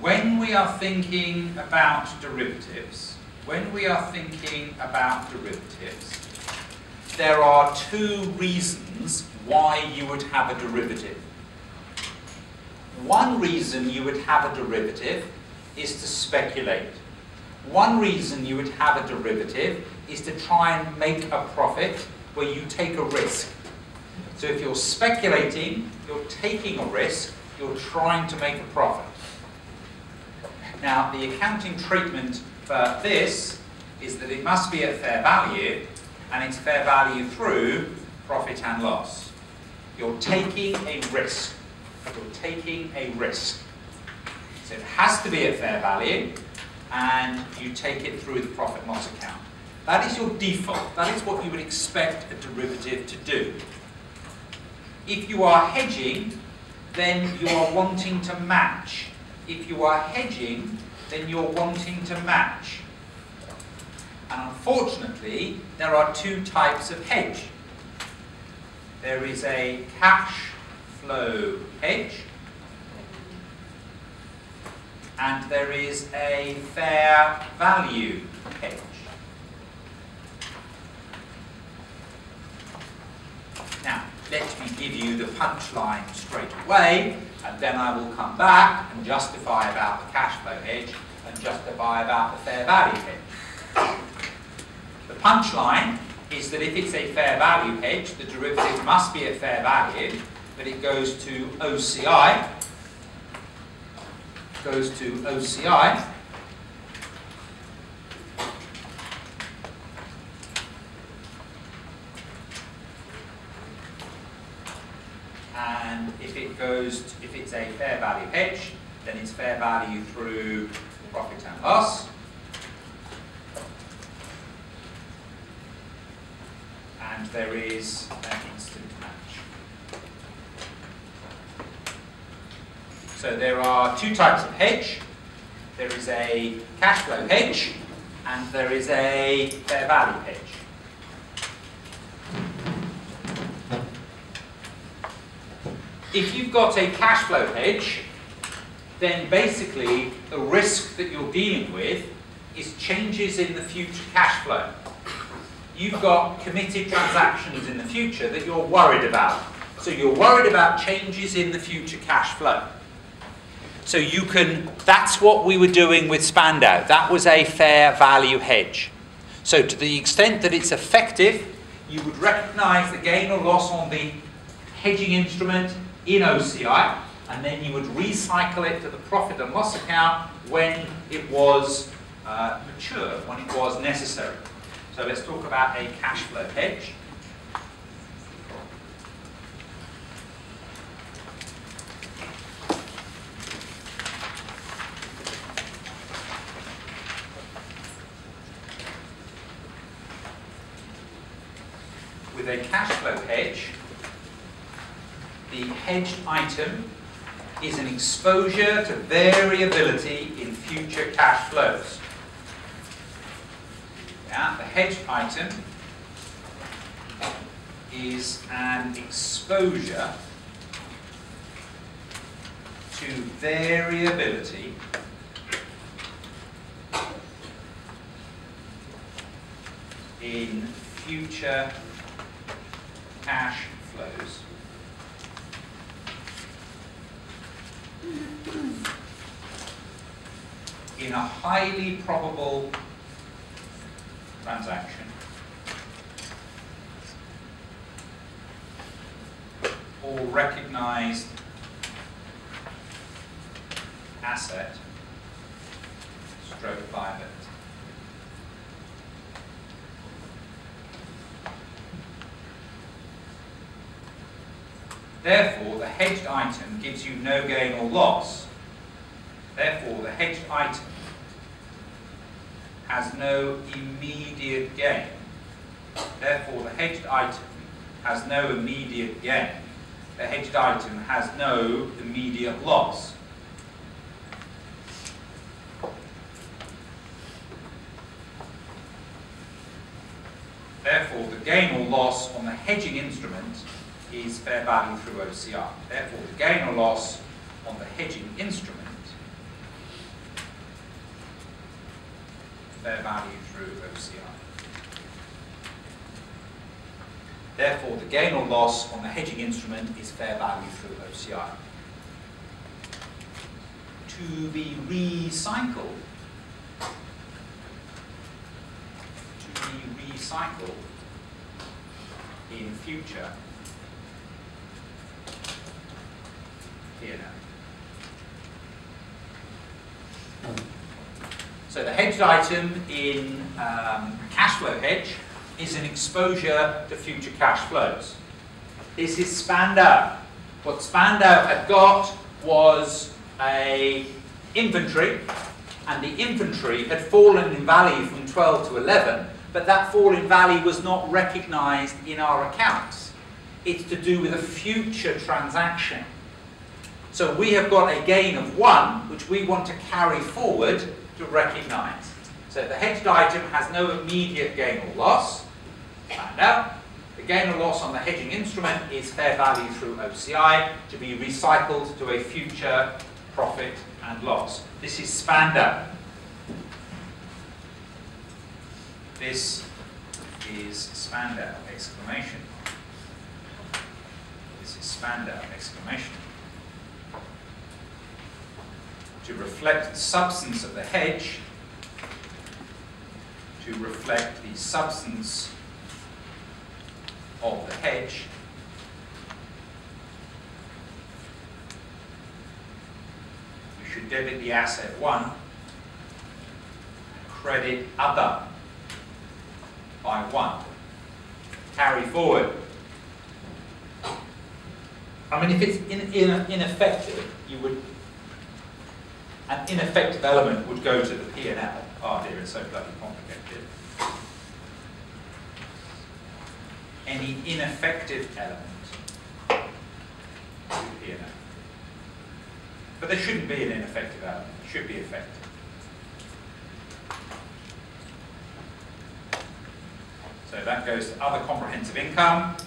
when we are thinking about derivatives, there are two reasons why you would have a derivative. One reason you would have a derivative is to speculate. One reason you would have a derivative is to try and make a profit where you take a risk. So if you're speculating, you're taking a risk, you're trying to make a profit. Now, the accounting treatment for this is that it must be at fair value, and it's fair value through profit and loss. You're taking a risk. You're taking a risk. So it has to be at fair value, and you take it through the profit and loss account. That is your default. That is what you would expect a derivative to do. If you are hedging, then you are wanting to match. If you are hedging, then you're wanting to match. And unfortunately, there are two types of hedge. There is a cash flow hedge, and there is a fair value hedge. Now, let me give you the punchline straight away, and then I will come back and justify about the cash flow hedge and justify about the fair value hedge. The punchline is that if it's a fair value hedge, the derivative must be at fair value, but it goes to OCI. Goes to OCI. And if it's a fair value hedge, then it's fair value through profit and loss. And there is an instant match. So there are two types of hedge. There is a cash flow hedge, and there is a fair value hedge. If you've got a cash flow hedge, then basically the risk that you're dealing with is changes in the future cash flow. You've got committed transactions in the future that you're worried about. So you're worried about changes in the future cash flow. So you can, that's what we were doing with Spandau. That was a fair value hedge. So to the extent that it's effective, you would recognize the gain or loss on the hedging instrument in OCI, and then you would recycle it to the profit and loss account when it was mature, when it was necessary. So let's talk about a cash flow hedge. With a cash flow hedge, the hedged item is an exposure to variability in future cash flows. Yeah, the hedged item is an exposure to variability in future cash flows. In a highly probable transaction or recognized asset stroke liability. Therefore, the hedged item gives you no gain or loss. Therefore, the hedged item has no immediate gain. Therefore, the hedged item has no immediate gain. The hedged item has no immediate loss. Therefore, the gain or loss on the hedging instrument is fair value through OCI. Therefore, the gain or loss on the hedging instrument fair value through OCI. Therefore, the gain or loss on the hedging instrument is fair value through OCI. To be recycled. In future P&L. So the hedged item in cash flow hedge is an exposure to future cash flows. This is Spandau. What Spandau had got was a inventory, and the inventory had fallen in value from 12 to 11, but that fall in value was not recognised in our accounts. It's to do with a future transaction. So we have got a gain of 1, which we want to carry forward to recognise. So the hedged item has no immediate gain or loss. And now, the gain or loss on the hedging instrument is fair value through OCI to be recycled to a future profit and loss. This is Spandau. This is Spandau, exclamation. This is Spandau, exclamation. To reflect the substance of the hedge, to reflect the substance of the hedge, we should debit the asset 1, credit other by 1. Carry forward. I mean, if it's ineffective, you would. An ineffective element would go to the P&L. Oh dear, it's so bloody complicated. Any ineffective element to the P&L. But there shouldn't be an ineffective element. It should be effective. So that goes to other comprehensive income,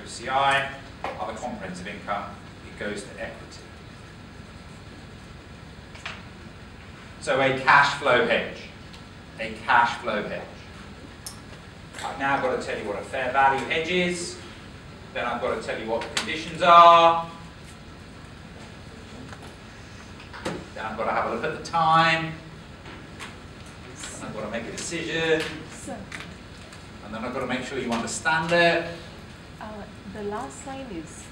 OCI, other comprehensive income, it goes to equity. So a cash flow hedge. A cash flow hedge. I've now got to tell you what a fair value hedge is. Then I've got to tell you what the conditions are. Then I've got to have a look at the time. And I've got to make a decision. And then I've got to make sure you understand it. The last line is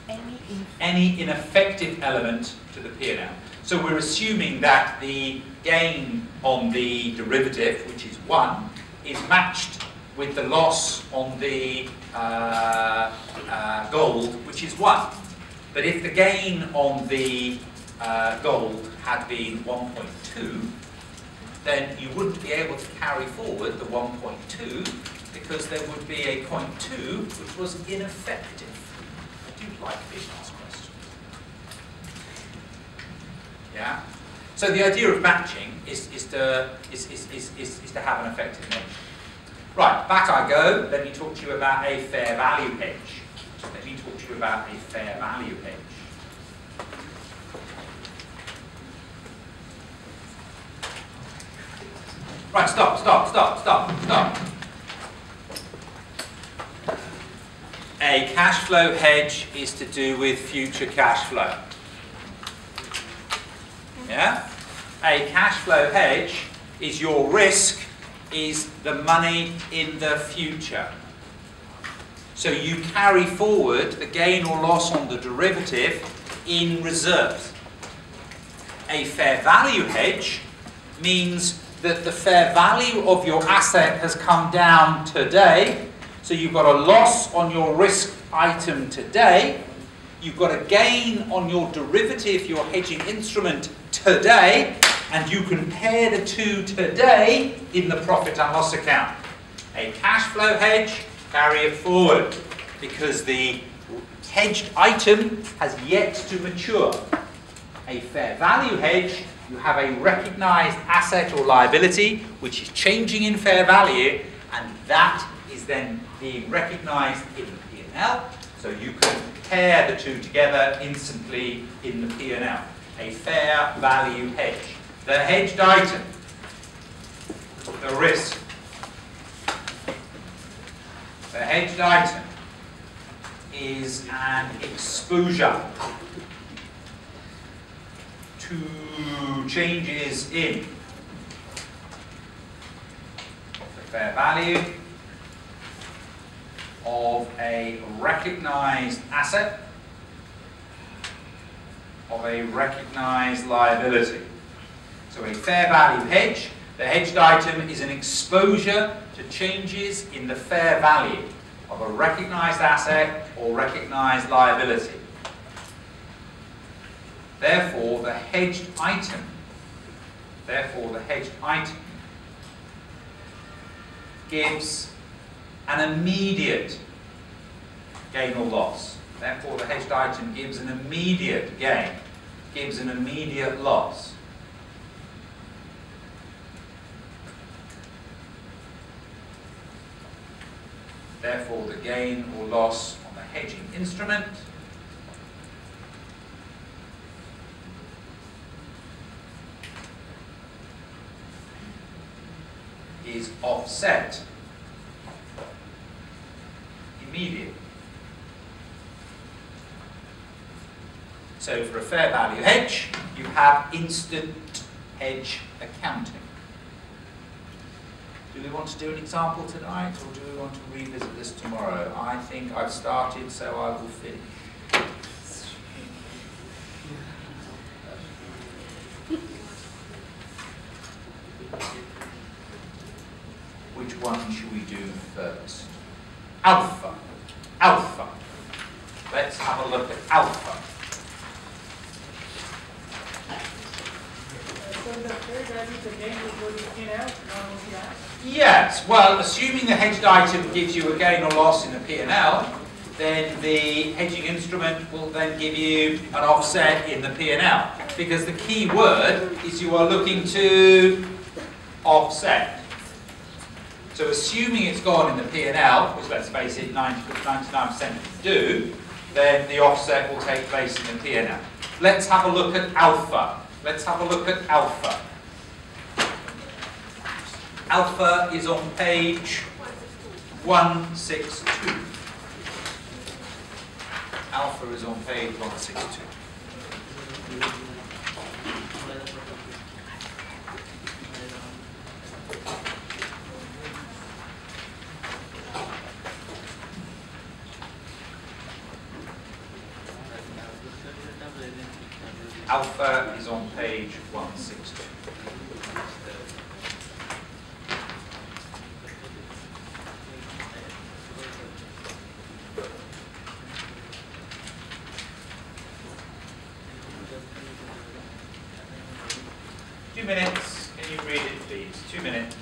any ineffective element to the P&L. So we're assuming that the gain on the derivative, which is 1, is matched with the loss on the gold, which is 1. But if the gain on the gold had been 1.2, then you wouldn't be able to carry forward the 1.2 because there would be a 0.2 which was ineffective. I do like being asked questions. Yeah? So the idea of matching is to have an effective measure. Right, back I go. Let me talk to you about a fair value hedge. Let me talk to you about a fair value hedge. Right, stop. A cash flow hedge is to do with future cash flow. Yeah? A cash flow hedge is your risk is the money in the future. So you carry forward the gain or loss on the derivative in reserves. A fair value hedge means that the fair value of your asset has come down today. So you've got a loss on your risk item today. You've got a gain on your derivative, your hedging instrument today, and you compare the two today in the profit and loss account. A cash flow hedge, carry it forward because the hedged item has yet to mature. A fair value hedge, you have a recognized asset or liability which is changing in fair value, and that is then being recognized in the P&L, so you can pair the two together instantly in the P&L. A fair value hedge. The hedged item the risk. The hedged item is an exposure to changes in the fair value of a recognized asset, of a recognized liability. So a fair value hedge, the hedged item is an exposure to changes in the fair value of a recognized asset or recognized liability. Therefore, the hedged item gives an immediate gain or loss. Therefore, the hedged item gives an immediate gain, gives an immediate loss. Therefore, the gain or loss on the hedging instrument is offset immediately. So for a fair value hedge, you have instant hedge accounting. Do we want to do an example tonight, or do we want to revisit this tomorrow? I think I've started, so I will finish. Which one should we do first? Alpha. Alpha. Let's have a look at alpha. So the fair value is again will go to P&L, Yes, well, assuming the hedged item gives you a gain or loss in the P&L, then the hedging instrument will then give you an offset in the P&L. Because the key word is you are looking to offset. So assuming it's gone in the P&L, which let's face it, 99% do, then the offset will take place in the P&L. Let's have a look at alpha. Let's have a look at alpha. Alpha is on page 162. Alpha is on page 162. Alpha is on page 162. Minutes. Can you read it, please? 2 minutes.